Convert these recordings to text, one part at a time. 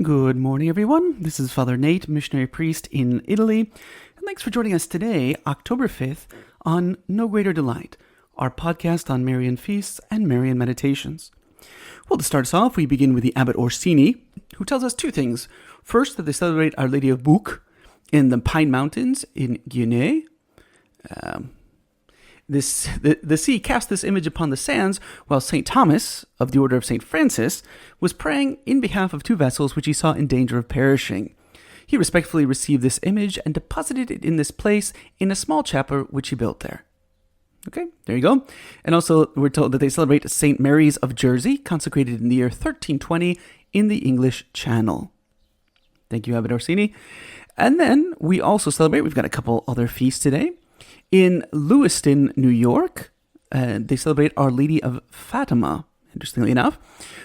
Good morning, everyone. This is Father Nate, missionary priest in Italy, and thanks for joining us today, October 5th, on No Greater Delight, our podcast on Marian feasts and Marian meditations. Well, to start us off, we begin with the Abbot Orsini, who tells us two things. First, that they celebrate Our Lady of Bouc in the Pine Mountains in Guinea. The sea cast this image upon the sands, while St. Thomas, of the Order of St. Francis, was praying in behalf of two vessels which he saw in danger of perishing. He respectfully received this image and deposited it in this place in a small chapel which he built there. Okay, there you go. And also, we're told that they celebrate St. Mary's of Jersey, consecrated in the year 1320 in the English Channel. Thank you, Abbot Orsini. And then we also celebrate, we've got a couple other feasts today. In Lewiston, New York, they celebrate Our Lady of Fatima, interestingly enough.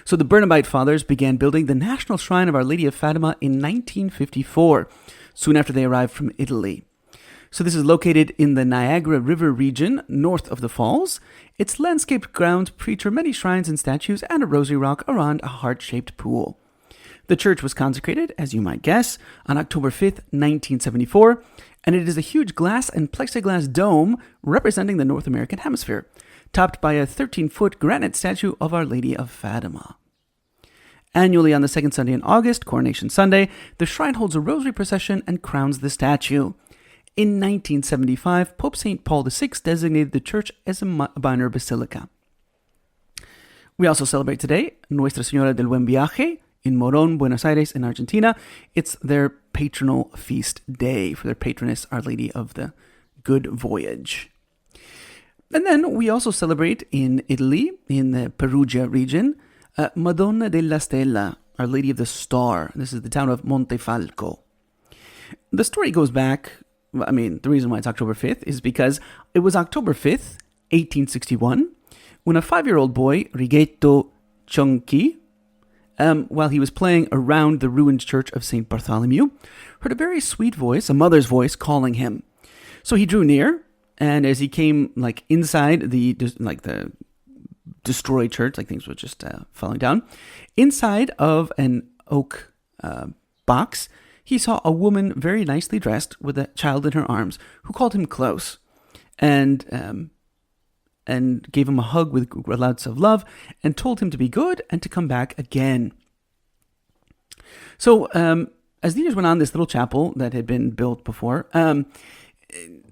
So the Bernabite Fathers began building the National Shrine of Our Lady of Fatima in 1954, soon after they arrived from Italy. So this is located in the Niagara River region, north of the falls. Its landscaped grounds feature many shrines and statues and a rosary rock around a heart-shaped pool. The church was consecrated, as you might guess, on October 5th, 1974, and it is a huge glass and plexiglass dome representing the North American hemisphere, topped by a 13-foot granite statue of Our Lady of Fatima. Annually on the second Sunday in August, Coronation Sunday, the shrine holds a rosary procession and crowns the statue. In 1975, Pope St. Paul VI designated the church as a minor basilica. We also celebrate today Nuestra Señora del Buen Viaje, in Morón, Buenos Aires, in Argentina. It's their patronal feast day for their patroness, Our Lady of the Good Voyage. And then we also celebrate in Italy, in the Perugia region, Madonna della Stella, Our Lady of the Star. This is the town of Montefalco. The story goes back, the reason why it's October 5th is because it was October 5th, 1861, when a 5-year-old boy, Righetto Cianchi, while he was playing around the ruined church of St. Bartholomew, heard a very sweet voice, a mother's voice, calling him. So he drew near, and as he came inside the destroyed church, things were just falling down, inside of an oak box, he saw a woman very nicely dressed with a child in her arms, who called him close, and gave him a hug with lots of love, and told him to be good and to come back again. So, as the years went on, this little chapel that had been built before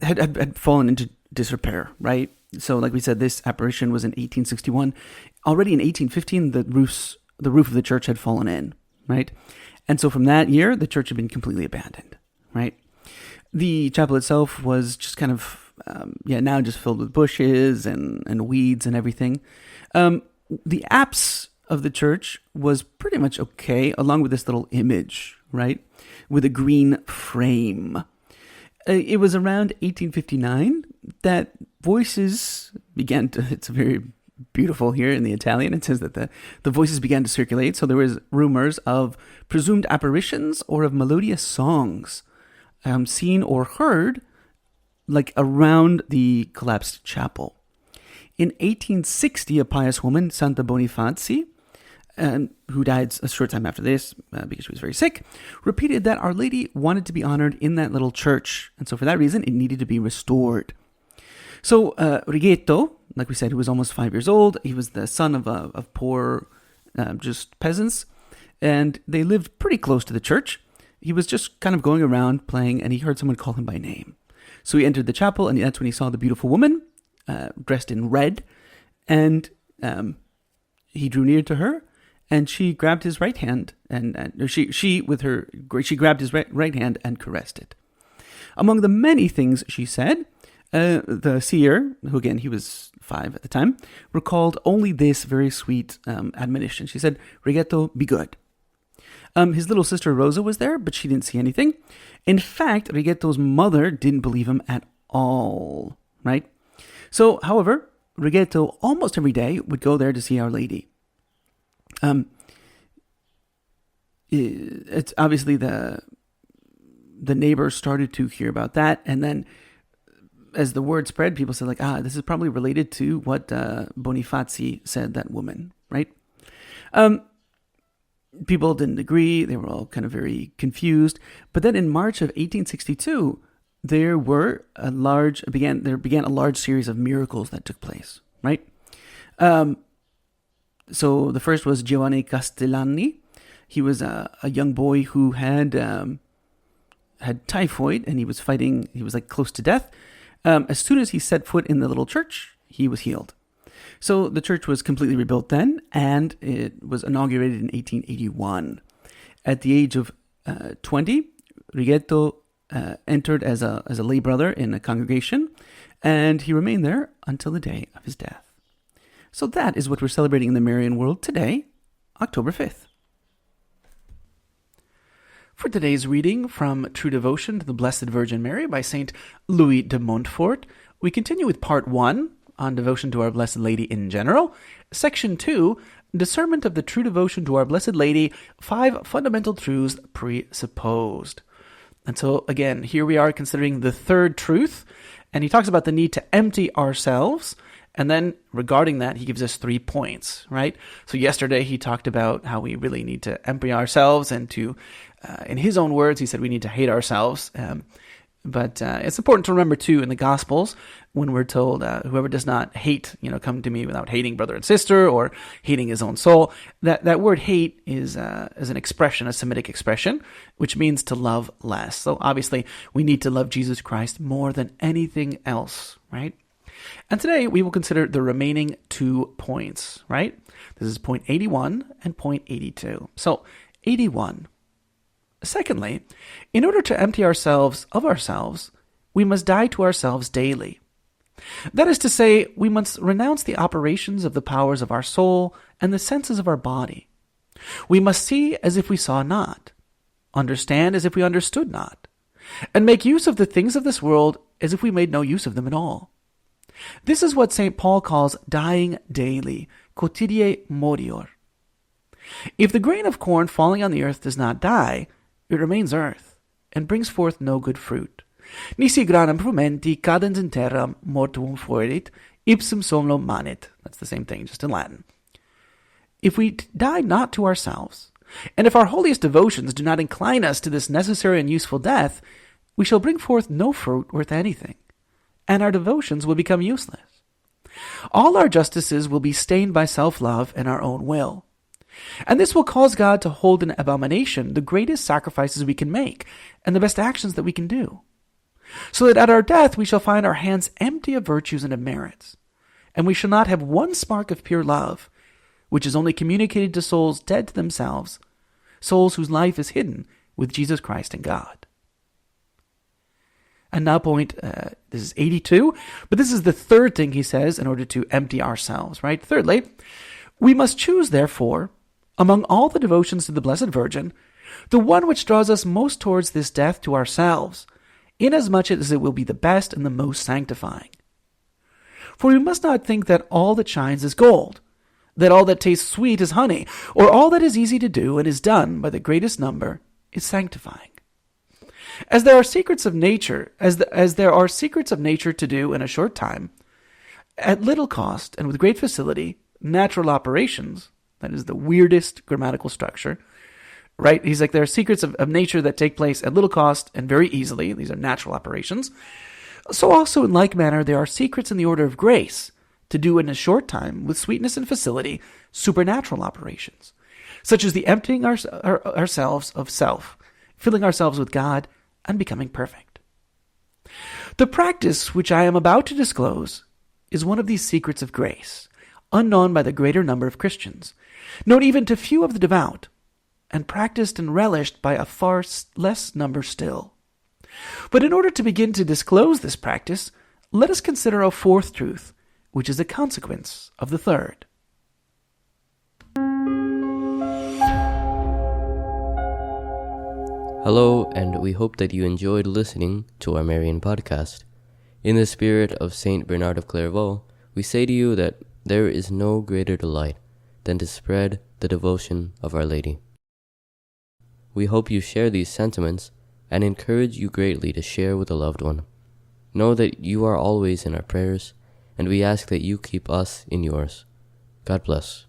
had fallen into disrepair, right? So, like we said, this apparition was in 1861. Already in 1815, the roof of the church had fallen in, right? And so from that year, the church had been completely abandoned, right? The chapel itself was just kind of now just filled with bushes and weeds and everything. The apse of the church was pretty much okay, along with this little image, right, with a green frame. It was around 1859 that voices began to, it's very beautiful here in the Italian, it says that the voices began to circulate, so there was rumors of presumed apparitions or of melodious songs seen or heard around the collapsed chapel. In 1860, a pious woman, Santa Bonifazi, who died a short time after this because she was very sick, repeated that Our Lady wanted to be honored in that little church, and so for that reason, it needed to be restored. So Righetto, like we said, who was almost 5 years old, he was the son of poor, just peasants, and they lived pretty close to the church. He was just kind of going around playing, and he heard someone call him by name. So he entered the chapel, and that's when he saw the beautiful woman dressed in red, and he drew near to her, and she grabbed his right hand, she grabbed his right hand and caressed it. Among the many things she said, the seer, who again he was 5 at the time, recalled only this very sweet admonition. She said, "Righetto, be good." His little sister Rosa was there, but she didn't see anything. In fact, Righetto's mother didn't believe him at all, right? So, however, Righetto almost every day would go there to see Our Lady. It's obviously the neighbors started to hear about that, and then as the word spread, people said this is probably related to what Bonifazi said, that woman, right? People didn't agree. They were all kind of very confused. But then in March of 1862, there began a large series of miracles that took place, right? So the first was Giovanni Castellani. He was a young boy who had typhoid, and he was like close to death. As soon as he set foot in the little church, he was healed. So the church was completely rebuilt then, and it was inaugurated in 1881. At the age of 20, Rigetto entered as a lay brother in a congregation, and he remained there until the day of his death. So that is what we're celebrating in the Marian world today, October 5th. For today's reading from True Devotion to the Blessed Virgin Mary by Saint Louis de Montfort, we continue with Part 1 on devotion to Our Blessed Lady in general, Section 2, Discernment of the True Devotion to Our Blessed Lady, 5 Fundamental Truths Presupposed. And so, again, here we are considering the third truth, and he talks about the need to empty ourselves. And then regarding that, he gives us 3 points, right? So yesterday he talked about how we really need to empty ourselves and to, in his own words, he said we need to hate ourselves. But it's important to remember, too, in the Gospels, when we're told, whoever does not hate, come to me without hating brother and sister or hating his own soul, that word hate is an expression, a Semitic expression, which means to love less. So obviously, we need to love Jesus Christ more than anything else, right? And today we will consider the remaining 2 points, right? This is point 81 and point 82. So, 81. Secondly, in order to empty ourselves of ourselves, we must die to ourselves daily. That is to say, we must renounce the operations of the powers of our soul and the senses of our body. We must see as if we saw not, understand as if we understood not, and make use of the things of this world as if we made no use of them at all. This is what St. Paul calls dying daily, quotidie morior. If the grain of corn falling on the earth does not die, it remains earth, and brings forth no good fruit. Nisi granum frumenti cadens in terra mortuum fuerit, ipsum somno manet. That's the same thing, just in Latin. If we die not to ourselves, and if our holiest devotions do not incline us to this necessary and useful death, we shall bring forth no fruit worth anything, and our devotions will become useless. All our justices will be stained by self-love and our own will. And this will cause God to hold in abomination the greatest sacrifices we can make and the best actions that we can do. So that at our death we shall find our hands empty of virtues and of merits, and we shall not have one spark of pure love, which is only communicated to souls dead to themselves, souls whose life is hidden with Jesus Christ and God. And now this is 82, but this is the third thing he says in order to empty ourselves, right? Thirdly, we must choose, therefore, among all the devotions to the Blessed Virgin, the one which draws us most towards this death to ourselves, inasmuch as it will be the best and the most sanctifying. For we must not think that all that shines is gold, that all that tastes sweet is honey, or all that is easy to do and is done by the greatest number is sanctifying. As there are secrets of nature, as there are secrets of nature to do in a short time, at little cost and with great facility, natural operations, that is the weirdest grammatical structure, right? He's like, there are secrets of nature that take place at little cost and very easily. These are natural operations. So also in like manner, there are secrets in the order of grace to do in a short time with sweetness and facility, supernatural operations, such as the emptying ourselves of self, filling ourselves with God, and becoming perfect. The practice which I am about to disclose is one of these secrets of grace, unknown by the greater number of Christians, known even to few of the devout, and practiced and relished by a far less number still. But in order to begin to disclose this practice, let us consider a fourth truth, which is a consequence of the third. Hello, and we hope that you enjoyed listening to our Marian podcast. In the spirit of Saint Bernard of Clairvaux, we say to you that there is no greater delight than to spread the devotion of Our Lady. We hope you share these sentiments and encourage you greatly to share with a loved one. Know that you are always in our prayers, and we ask that you keep us in yours. God bless.